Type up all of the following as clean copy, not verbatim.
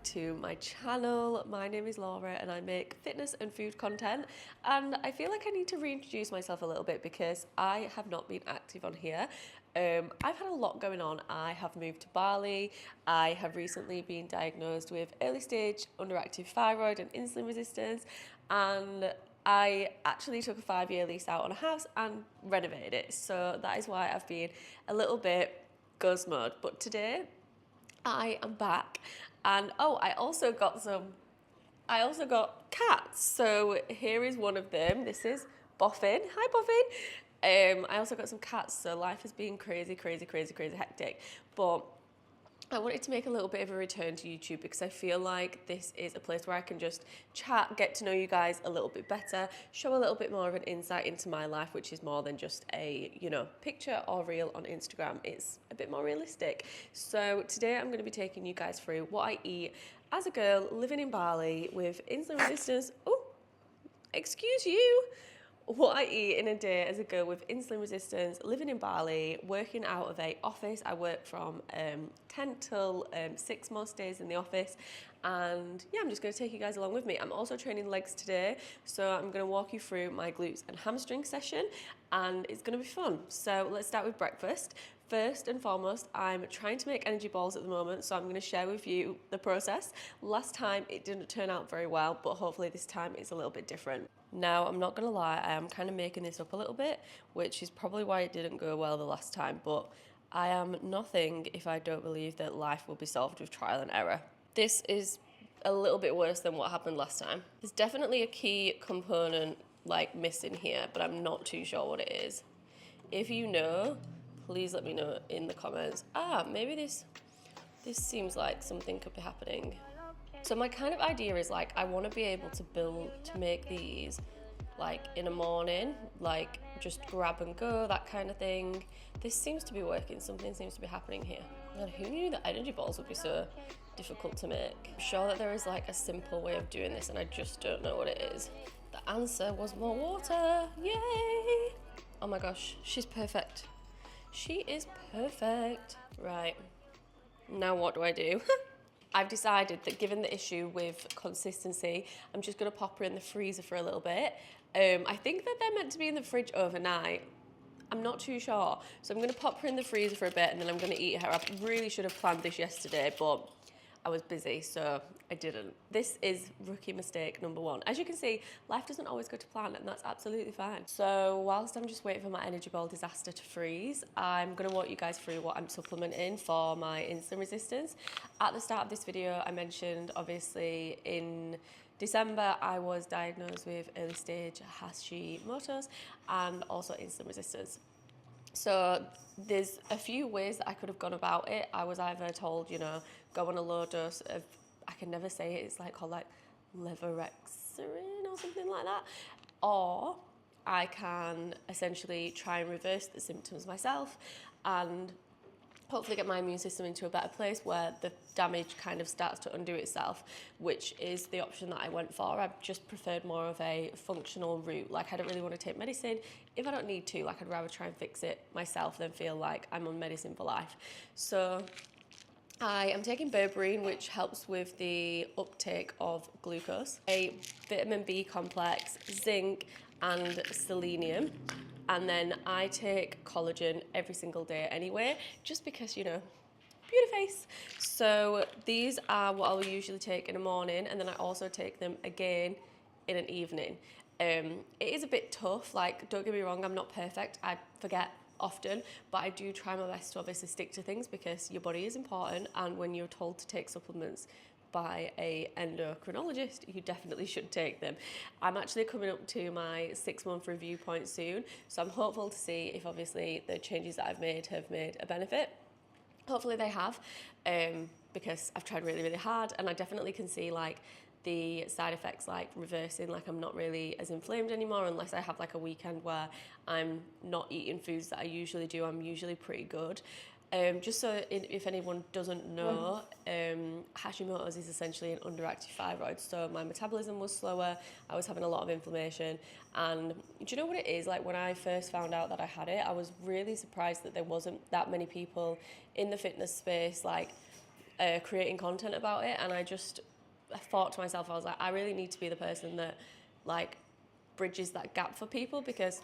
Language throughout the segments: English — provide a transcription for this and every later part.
to my channel. My name is Laura and I make fitness and food content, and I feel like I need to reintroduce myself a little bit because I have not been active on here. I've had a lot going on. I have moved to Bali. I have recently been diagnosed with early stage underactive thyroid and insulin resistance, and I actually took a 5-year lease out on a house and renovated it. So that is why I've been a little bit ghost mode. But today I am back, and I also got cats. So here is one of them. This is Boffin. Hi, Boffin. I also got some cats, so life has been crazy hectic. But I wanted to make a little bit of a return to YouTube because I feel like this is a place where I can just chat, get to know you guys a little bit better, show a little bit more of an insight into my life, which is more than just a, picture or reel on Instagram. It's a bit more realistic. So today I'm going to be taking you guys through what I eat as a girl living in Bali with insulin resistance. Oh, excuse you. What I eat in a day as a girl with insulin resistance, living in Bali, working out of a office. I work from 10 till 6 most days in the office, and yeah, I'm just going to take you guys along with me. I'm also training legs today, so I'm going to walk you through my glutes and hamstring session, and it's going to be fun. So let's start with breakfast. First and foremost, I'm trying to make energy balls at the moment, so I'm going to share with you the process. Last time it didn't turn out very well, but hopefully this time it's a little bit different. Now, I'm not going to lie, I am kind of making this up a little bit, which is probably why it didn't go well the last time, but I am nothing if I don't believe that life will be solved with trial and error. This is a little bit worse than what happened last time. There's definitely a key component missing here, but I'm not too sure what it is. If you know, please let me know in the comments. Maybe this seems like something could be happening. So my kind of idea is I want to be able to make these in a morning, just grab and go, that kind of thing. This seems to be working. Something seems to be happening here. God, who knew that energy balls would be so difficult to make? I'm sure that there is a simple way of doing this and I just don't know what it is. The answer was more water. Yay! Oh my gosh, she's perfect. She is perfect. Right, now what do I do? I've decided that given the issue with consistency, I'm just going to pop her in the freezer for a little bit. I think that they're meant to be in the fridge overnight. I'm not too sure. So I'm going to pop her in the freezer for a bit and then I'm going to eat her. I really should have planned this yesterday, but I was busy, so I didn't. This is rookie mistake number 1. As you can see, life doesn't always go to plan, and that's absolutely fine. So whilst I'm just waiting for my energy ball disaster to freeze, I'm going to walk you guys through what I'm supplementing for my insulin resistance. At the start of this video, I mentioned, obviously, in December, I was diagnosed with early stage Hashimotos and also insulin resistance. So there's a few ways that I could have gone about it. I was either told, go on a low dose of, I can never say it, it's called levorexarin or something like that. Or I can essentially try and reverse the symptoms myself and hopefully get my immune system into a better place where the damage kind of starts to undo itself, which is the option that I went for. I just preferred more of a functional route. I don't really want to take medicine. If I don't need to, I'd rather try and fix it myself than feel like I'm on medicine for life. So I am taking berberine, which helps with the uptake of glucose, a vitamin B complex, zinc, and selenium. And then I take collagen every single day anyway, just because, beauty face. So these are what I'll usually take in the morning, and then I also take them again in an evening. It is a bit tough, don't get me wrong, I'm not perfect. I forget often, but I do try my best to obviously stick to things because your body is important, and when you're told to take supplements by a endocrinologist, you definitely should take them. I'm actually coming up to my 6-month review point soon, so I'm hopeful to see if obviously the changes that I've made have made a benefit. Hopefully they have, because I've tried really hard, and I definitely can see the side effects reversing. I'm not really as inflamed anymore unless I have a weekend where I'm not eating foods that I usually do. I'm usually pretty good. Just so if anyone doesn't know, Hashimoto's is essentially an underactive thyroid. So my metabolism was slower, I was having a lot of inflammation. And do you know what it is? When I first found out that I had it, I was really surprised that there wasn't that many people in the fitness space, creating content about it, and I thought to myself, I was like, I really need to be the person that like bridges that gap for people, because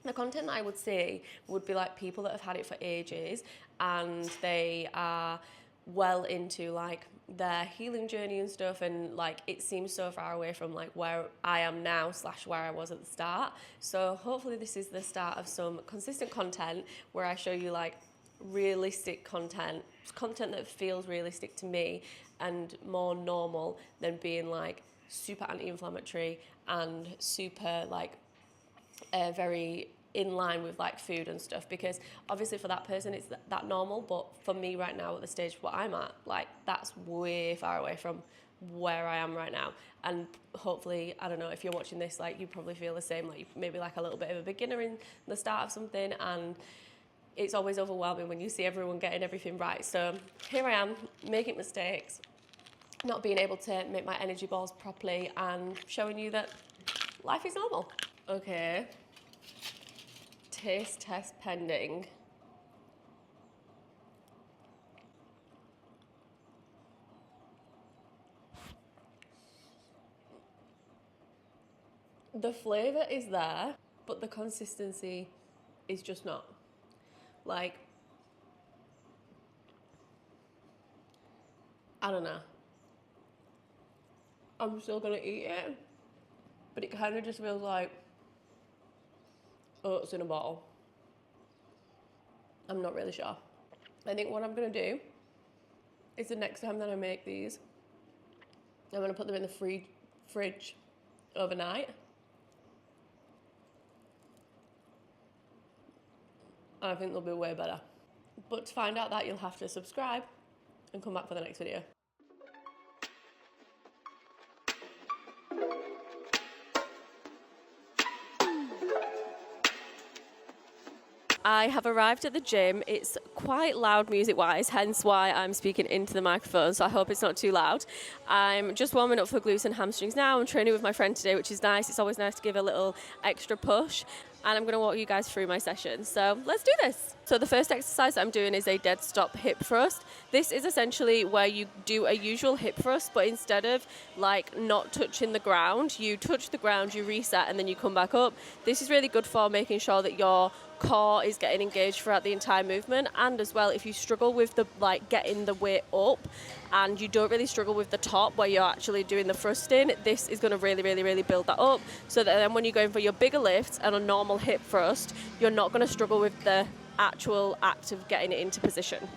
the content that I would see would be like people that have had it for ages and they are well into like their healing journey and stuff, and like it seems so far away from like where I am now / where I was at the start. So hopefully this is the start of some consistent content where I show you like realistic content that feels realistic to me and more normal than being like super anti-inflammatory and super like very in line with like food and stuff, because obviously for that person it's that normal, but for me right now at the stage what I'm at, like that's way far away from where I am right now. And hopefully, I don't know, if you're watching this, like you probably feel the same, like maybe like a little bit of a beginner in the start of something, and it's always overwhelming when you see everyone getting everything right. So here I am making mistakes, not being able to make my energy balls properly, and showing you that life is normal. Okay. Taste test pending. The flavour is there, but the consistency is just not. Like, I don't know. I'm still gonna eat it, but it kind of just feels like oats in a bottle. I'm not really sure. I think what I'm gonna do is the next time that I make these, I'm gonna put them in the fridge overnight. I think they'll be way better. But to find out that, you'll have to subscribe and come back for the next video. I have arrived at the gym. It's quite loud music-wise, hence why I'm speaking into the microphone, so I hope it's not too loud. I'm just warming up for glutes and hamstrings now. I'm training with my friend today, which is nice. It's always nice to give a little extra push. And I'm going to walk you guys through my session. So let's do this. So the first exercise I'm doing is a dead stop hip thrust. This is essentially where you do a usual hip thrust, but instead of like not touching the ground, you touch the ground, you reset, and then you come back up. This is really good for making sure that your core is getting engaged throughout the entire movement. And as well, if you struggle with the like getting the weight up and you don't really struggle with the top where you're actually doing the thrusting, this is going to really build that up, so that then when you're going for your bigger lifts and a normal hip thrust, you're not going to struggle with the actual act of getting it into position.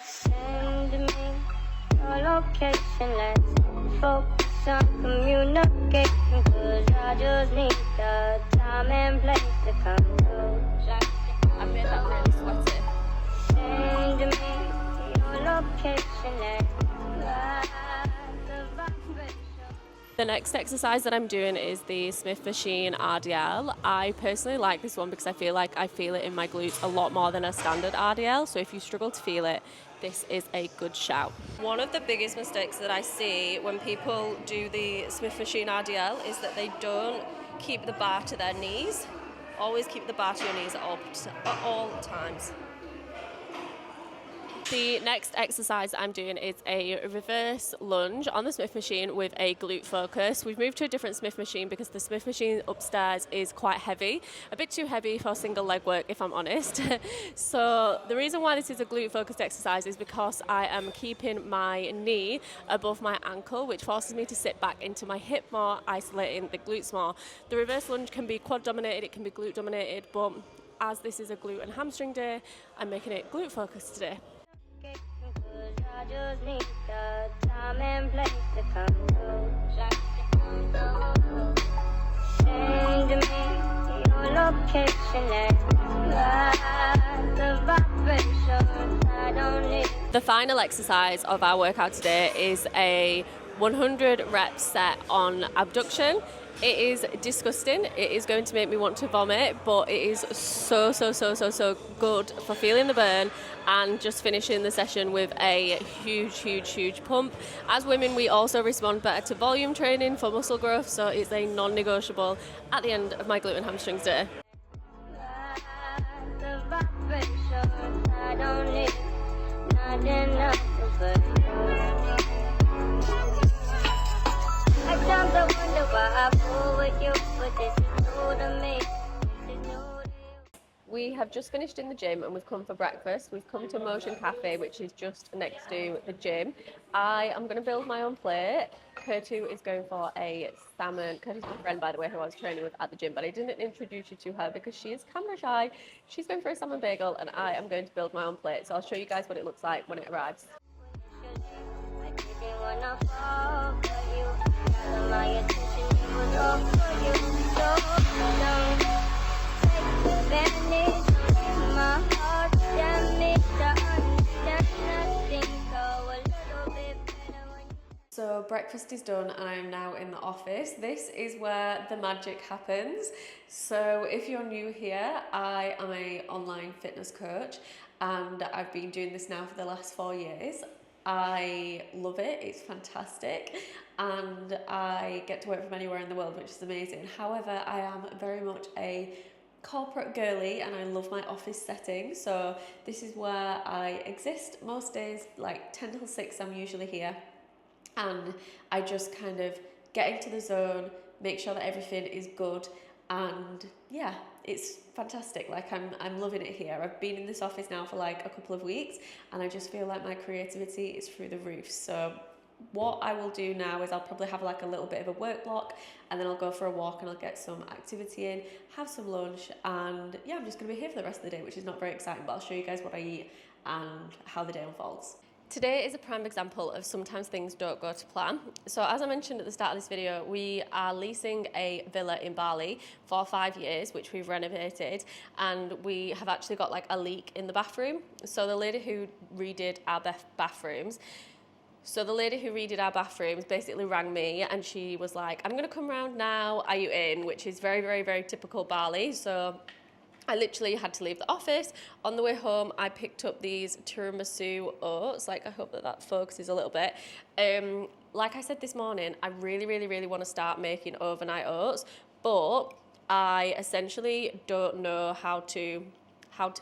Send me your location, let's focus on communication, 'cause I just need the time and place to come close. I made that really sweaty. Send me your location, let's ride the vibration. The next exercise that I'm doing is the Smith machine RDL. I personally like this one because I feel like I feel it in my glutes a lot more than a standard RDL. So if you struggle to feel it, this is a good shout. One of the biggest mistakes that I see when people do the Smith machine RDL is that they don't keep the bar to their knees. Always keep the bar to your knees at all times. The next exercise I'm doing is a reverse lunge on the Smith machine with a glute focus. We've moved to a different Smith machine because the Smith machine upstairs is quite heavy, a bit too heavy for single leg work if I'm honest. So the reason why this is a glute focused exercise is because I am keeping my knee above my ankle, which forces me to sit back into my hip more, isolating the glutes more. The reverse lunge can be quad dominated, it can be glute dominated, but as this is a glute and hamstring day, I'm making it glute focused today. I just need the time and place to come close. Send me your location, let's ride the vibration. I don't need. The final exercise of our workout today is a 100 rep set on abduction. It is disgusting. It is going to make me want to vomit, but it is so good for feeling the burn and just finishing the session with a huge pump. As women, we also respond better to volume training for muscle growth, so it's a non-negotiable at the end of my glute and hamstrings day. The vibration, I I've just finished in the gym and we've come for breakfast. We've come to Motion Cafe, which is just next to the gym. I am going to build my own plate. Kurtu is going for a salmon. Kurtu's my friend, by the way, who I was training with at the gym, but I didn't introduce you to her because she is camera shy. She's going for a salmon bagel and I am going to build my own plate. So I'll show you guys what it looks like when it arrives. So breakfast is done and I am now in the office. This is where the magic happens. So if you're new here, I am an online fitness coach and I've been doing this now for the last 4 years. I love it, it's fantastic, and I get to work from anywhere in the world, which is amazing. However, I am very much a corporate girly and I love my office setting, so this is where I exist most days. Like 10 till 6 I'm usually here, and I just kind of get into the zone, make sure that everything is good, and yeah, it's fantastic. Like I'm loving it here. I've been in this office now for like a couple of weeks and I just feel like my creativity is through the roof. So what I will do now is I'll probably have like a little bit of a work block and then I'll go for a walk and I'll get some activity in, have some lunch, and yeah, I'm just going to be here for the rest of the day, which is not very exciting, but I'll show you guys what I eat and how the day unfolds. Today is a prime example of sometimes things don't go to plan. So as I mentioned at the start of this video, we are leasing a villa in Bali for 5 years, which we've renovated, and we have actually got like a leak in the bathroom. So the lady who redid our bathrooms basically rang me and she was like, I'm gonna come round now, are you in? Which is very, very, very typical Bali. So I literally had to leave the office. On the way home, I picked up these tiramisu oats. Like, I hope that focuses a little bit. Like I said this morning, I really, really, really want to start making overnight oats, but I essentially don't know how to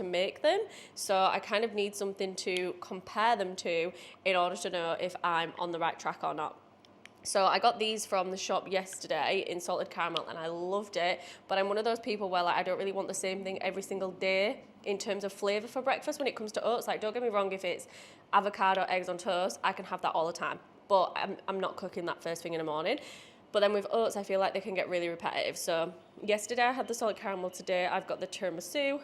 make them. So I kind of need something to compare them to in order to know if I'm on the right track or not. So I got these from the shop yesterday in salted caramel and I loved it, but I'm one of those people where like I don't really want the same thing every single day in terms of flavour for breakfast when it comes to oats. Like, don't get me wrong, if it's avocado, eggs on toast, I can have that all the time, but I'm not cooking that first thing in the morning. But then with oats, I feel like they can get really repetitive. So yesterday I had the salted caramel, today I've got the tiramisu.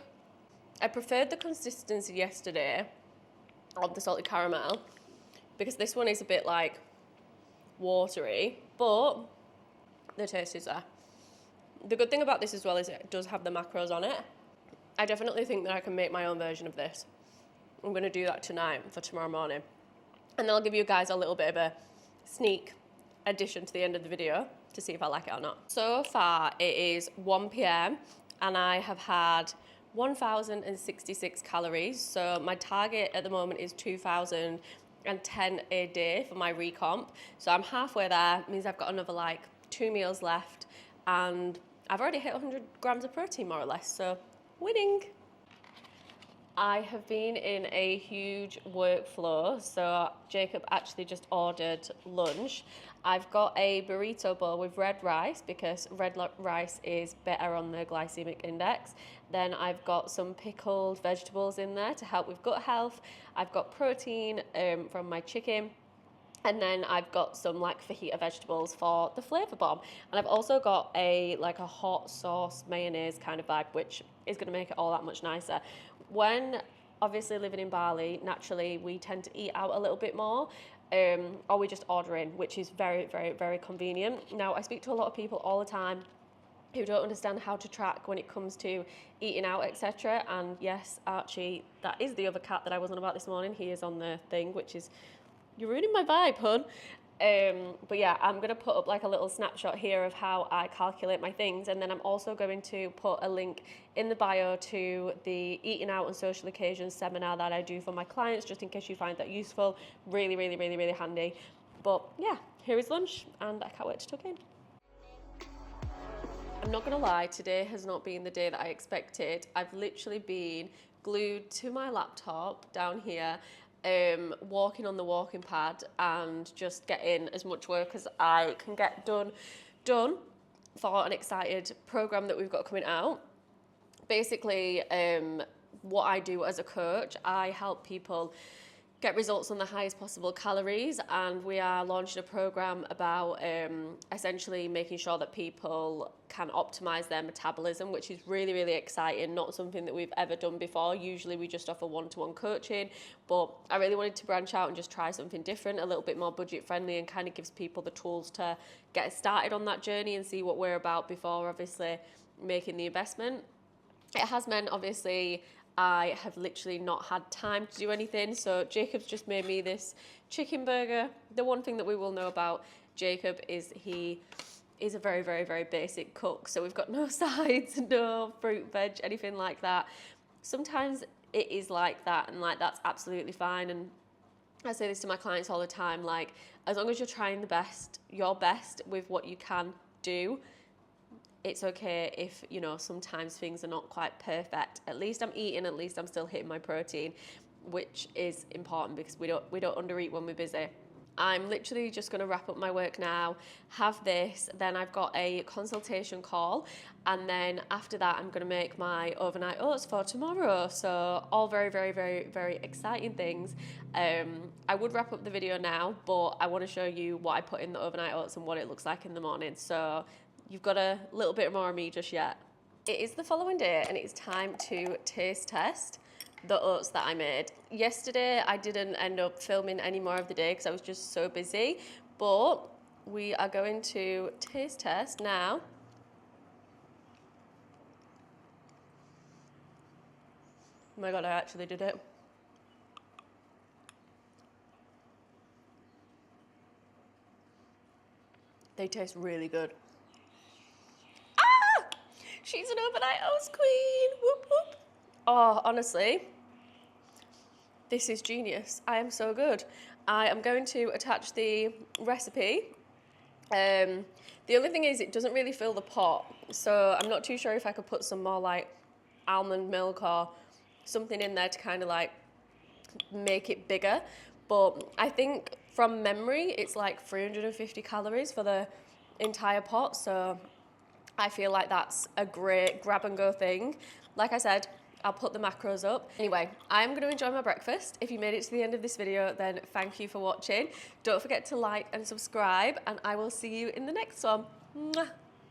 I preferred the consistency yesterday of the salted caramel because this one is a bit like watery, but the taste is there. The good thing about this as well is it does have the macros on it. I definitely think that I can make my own version of this. I'm going to do that tonight for tomorrow morning. And then I'll give you guys a little bit of a sneak addition to the end of the video to see if I like it or not. So far it is 1 p.m. and I have had 1,066 calories. So my target at the moment is 2,010 a day for my recomp. So I'm halfway there. It means I've got another like 2 meals left and I've already hit 100 grams of protein more or less, so winning. I have been in a huge workflow. So Jacob actually just ordered lunch. I've got a burrito bowl with red rice because red rice is better on the glycemic index. Then I've got some pickled vegetables in there to help with gut health. I've got protein from my chicken. And then I've got some like fajita vegetables for the flavour bomb. And I've also got a hot sauce mayonnaise kind of vibe, which is going to make it all that much nicer. When obviously living in Bali, naturally we tend to eat out a little bit more. Or we just order in, which is very, very, very convenient. Now, I speak to a lot of people all the time who don't understand how to track when it comes to eating out, etc. And yes, Archie, that is the other cat that I was on about this morning. He is on the thing, which is, you're ruining my vibe, hun. But yeah, I'm going to put up like a little snapshot here of how I calculate my things. And then I'm also going to put a link in the bio to the Eating Out on Social Occasions seminar that I do for my clients, just in case you find that useful. Really, really, really, really handy. But yeah, here is lunch and I can't wait to tuck in. I'm not going to lie, today has not been the day that I expected. I've literally been glued to my laptop down here, walking on the walking pad and just getting as much work as I can get done for an excited program that we've got coming out. Basically, what I do as a coach. I help people get results on the highest possible calories, and we are launching a program about essentially making sure that people can optimize their metabolism, which is really, really exciting. Not something that we've ever done before. Usually we just offer one-to-one coaching, but I really wanted to branch out and just try something different, a little bit more budget friendly, and kind of gives people the tools to get started on that journey and see what we're about before obviously making the investment. It has meant obviously I have literally not had time to do anything. So Jacob's just made me this chicken burger. The one thing that we will know about Jacob is he is a very, very, very basic cook. So we've got no sides, no fruit, veg, anything like that. Sometimes it is like that, and like that's absolutely fine. And I say this to my clients all the time, like, as long as you're trying your best with what you can do, it's okay if, you know, sometimes things are not quite perfect. At least I'm eating, at least I'm still hitting my protein, which is important because we don't undereat when we're busy. I'm literally just going to wrap up my work now, have this, then I've got a consultation call, and then after that I'm going to make my overnight oats for tomorrow. So all very, very, very, very exciting things. I would wrap up the video now, but I want to show you what I put in the overnight oats and what it looks like in the morning. So you've got a little bit more of me just yet. It is the following day and it's time to taste test the oats that I made. Yesterday I didn't end up filming any more of the day because I was just so busy, but we are going to taste test now. Oh my God, I actually did it. They taste really good. She's an overnight oats queen. Whoop, whoop. Oh, honestly, this is genius. I am so good. I am going to attach the recipe. The only thing is it doesn't really fill the pot. So I'm not too sure if I could put some more like almond milk or something in there to kind of like make it bigger. But I think from memory, it's like 350 calories for the entire pot. So I feel like that's a great grab and go thing. Like I said, I'll put the macros up. Anyway, I'm going to enjoy my breakfast. If you made it to the end of this video, then thank you for watching. Don't forget to like and subscribe, and I will see you in the next one. Mwah.